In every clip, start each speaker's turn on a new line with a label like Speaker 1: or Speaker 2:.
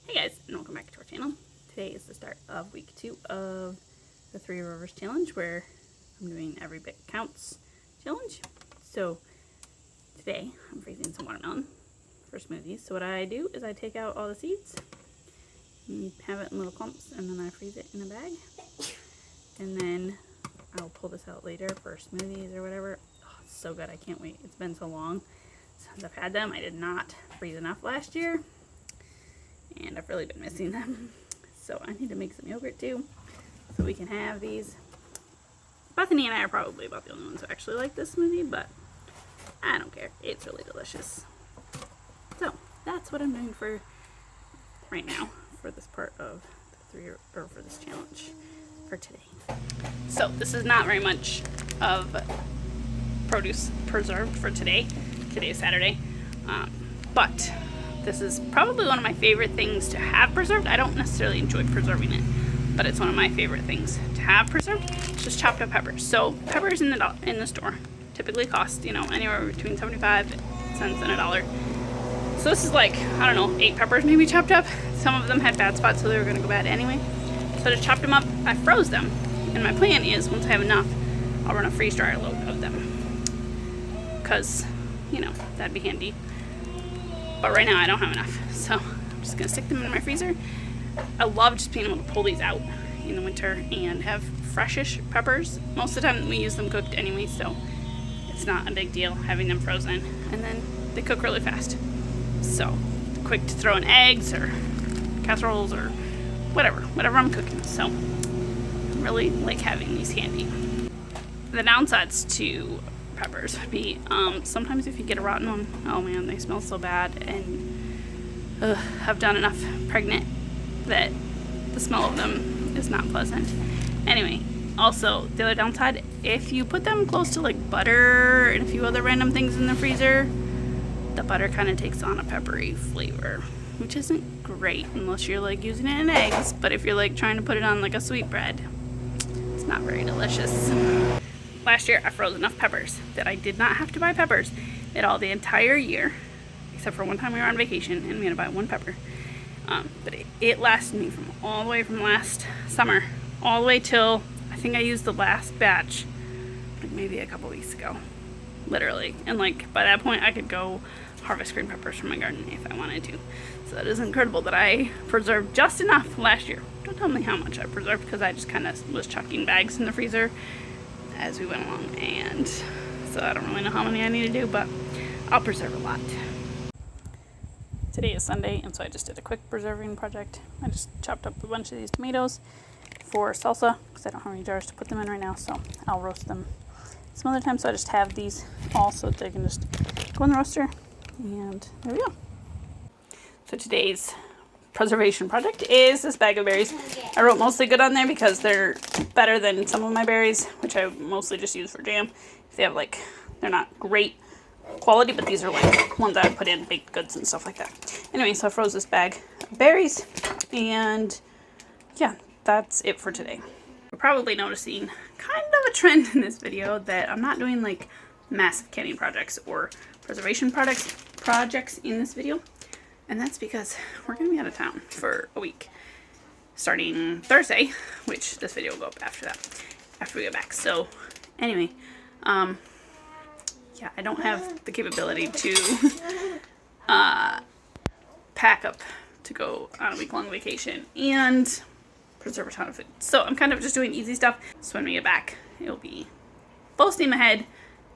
Speaker 1: Hey guys, and welcome back to our channel. Today is the start of week 2 of the Three Rivers Challenge, where I'm doing every bit counts challenge. So today I'm freezing some watermelon for smoothies. So what I do is I take out all the seeds, and have it in little clumps, and then I freeze it in a bag. And then I'll pull this out later for smoothies or whatever. Oh, it's so good. I can't wait. It's been so long since I've had them. I did not freeze enough last year, and I've really been missing them. So I need to make some yogurt too, so we can have these. Bethany and I are probably about the only ones who actually like this smoothie, but I don't care. It's really delicious. So that's what I'm doing for right now for this part of the for this challenge for today. So this is not very much of produce preserved for today. Today is Saturday, but this is probably one of my favorite things to have preserved. I don't necessarily enjoy preserving it, but it's one of my favorite things to have preserved. It's just chopped up peppers. So peppers in the store typically cost, anywhere between 75 cents and $1. So this is like, I don't know, 8 peppers maybe chopped up. Some of them had bad spots, so they were gonna go bad anyway. So I just chopped them up. I froze them, and my plan is once I have enough, I'll run a freeze dryer load of them, because that'd be handy. But right now I don't have enough, so I'm just gonna stick them in my freezer. I love just being able to pull these out in the winter and have freshish peppers. Most of the time we use them cooked anyway, so it's not a big deal having them frozen. And then they cook really fast, so quick to throw in eggs or casseroles or whatever I'm cooking. So I really like having these handy. The downsides to peppers would be sometimes if you get a rotten one, oh man, they smell so bad, and I've done enough pregnant that the smell of them is not pleasant. Anyway, also the other downside, if you put them close to like butter and a few other random things in the freezer, the butter kind of takes on a peppery flavor, which isn't great unless you're like using it in eggs. But if you're like trying to put it on like a sweetbread, it's not very delicious. Last year I froze enough peppers that I did not have to buy peppers at all the entire year, except for one time we were on vacation and we had to buy one pepper. But it lasted me from all the way from last summer all the way till I think I used the last batch like maybe a couple weeks ago, literally. And like by that point I could go harvest green peppers from my garden if I wanted to. So that is incredible that I preserved just enough last year. Don't tell me how much I preserved, because I just kind of was chucking bags in the freezer as we went along, and so I don't really know how many I need to do, but I'll preserve a lot. Today is Sunday, and so I just did a quick preserving project. I just chopped up a bunch of these tomatoes for salsa, because I don't have any jars to put them in right now, so I'll roast them some other time. So I just have these all so that they can just go in the roaster, and there we go. So today's preservation project is this bag of berries. I wrote mostly good on there because they're better than some of my berries, which I mostly just use for jam. If they have they're not great quality, but these are like ones I would put in baked goods and stuff like that. Anyway, so I froze this bag of berries, and yeah, that's it for today. You're probably noticing kind of a trend in this video that I'm not doing like massive canning projects or preservation projects in this video. And that's because we're going to be out of town for a week, starting Thursday, which this video will go up after that, after we get back. So anyway, yeah, I don't have the capability to pack up to go on a week-long vacation and preserve a ton of food. So I'm kind of just doing easy stuff. So when we get back, it'll be full steam ahead,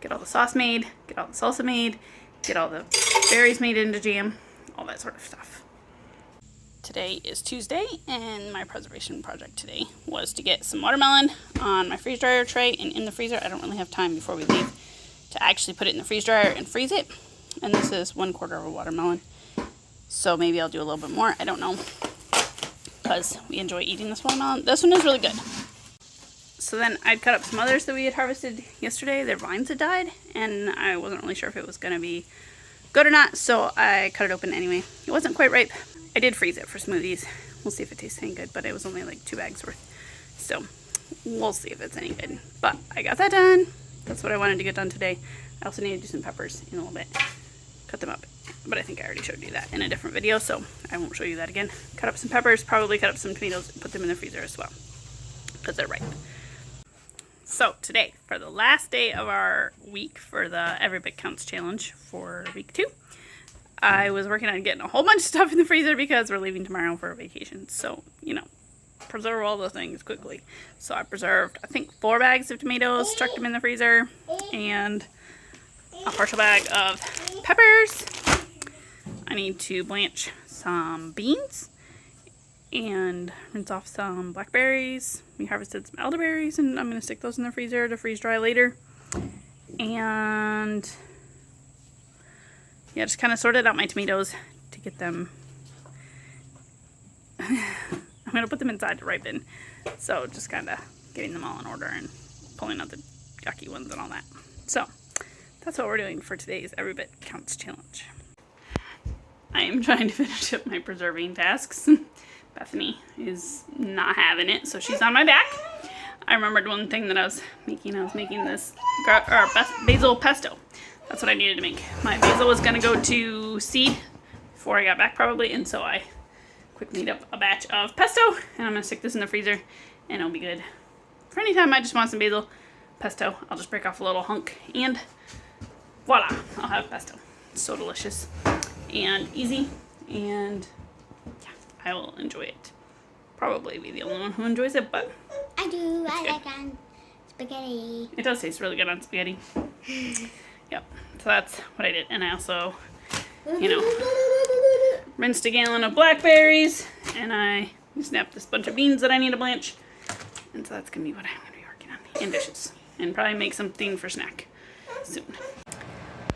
Speaker 1: get all the sauce made, get all the salsa made, get all the berries made into jam, all that sort of stuff. Today is Tuesday, and my preservation project today was to get some watermelon on my freeze dryer tray and in the freezer. I don't really have time before we leave to actually put it in the freeze dryer and freeze it. And this is 1/4 of a watermelon, so maybe I'll do a little bit more. I don't know, because we enjoy eating this watermelon. This one is really good. So then I'd cut up some others that we had harvested yesterday. Their vines had died, and I wasn't really sure if it was going to be good or not, so I cut it open anyway. It wasn't quite ripe. I did freeze it for smoothies. We'll see if it tastes any good, but it was only like 2 bags worth, so we'll see if it's any good. But I got that done. That's what I wanted to get done today. I also need to do some peppers in a little bit. Cut them up but I think I already showed you that in a different video, so I won't show you that again. Cut up some peppers, probably cut up some tomatoes, and put them in the freezer as well, because they're ripe. So today, for the last day of our week for the Every Bit Counts challenge for week 2, I was working on getting a whole bunch of stuff in the freezer because we're leaving tomorrow for a vacation. So, you know, preserve all the things quickly. So I preserved, I think, 4 bags of tomatoes, stuck them in the freezer, and a partial bag of peppers. I need to blanch some beans and rinse off some blackberries. We harvested some elderberries, and I'm going to stick those in the freezer to freeze dry later. And yeah, just kind of sorted out my tomatoes to get them. I'm going to put them inside to ripen. So just kind of getting them all in order and pulling out the yucky ones and all that. So that's what we're doing for today's Every Bit Counts challenge. I am trying to finish up my preserving tasks. Bethany is not having it, so she's on my back. I remembered one thing that I was making. I was making this basil pesto. That's what I needed to make. My basil was going to go to seed before I got back probably, and so I quickly made up a batch of pesto, and I'm going to stick this in the freezer, and it'll be good for any time I just want some basil pesto. I'll just break off a little hunk, and voila, I'll have pesto. It's so delicious and easy, and yeah, I will enjoy it. Probably be the only one who enjoys it, but
Speaker 2: I do. I like on spaghetti.
Speaker 1: It does taste really good on spaghetti. Yep, so that's what I did. And I also, you know, rinsed a gallon of blackberries, and I snapped this bunch of beans that I need to blanch. And so that's going to be what I'm going to be working on. And dishes. And probably make something for snack soon.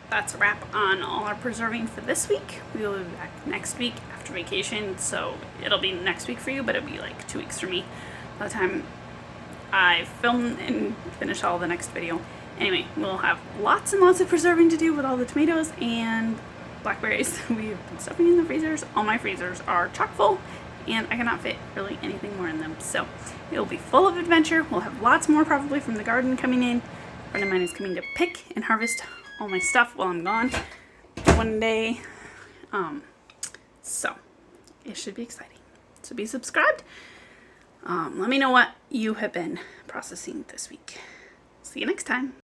Speaker 1: That's a wrap on all our preserving for this week. We will be back next week after vacation, so it'll be next week for you, but it'll be like 2 weeks for me by the time I film and finish all the next video. Anyway, we'll have lots and lots of preserving to do with all the tomatoes and blackberries we've been stuffing in the freezers. All my freezers are chock full, and I cannot fit really anything more in them, so it will be full of adventure. We'll have lots more probably from the garden coming in. A friend of mine is coming to pick and harvest all my stuff while I'm gone one day. So it should be exciting. So be subscribed. Let me know what you have been processing this week. See you next time.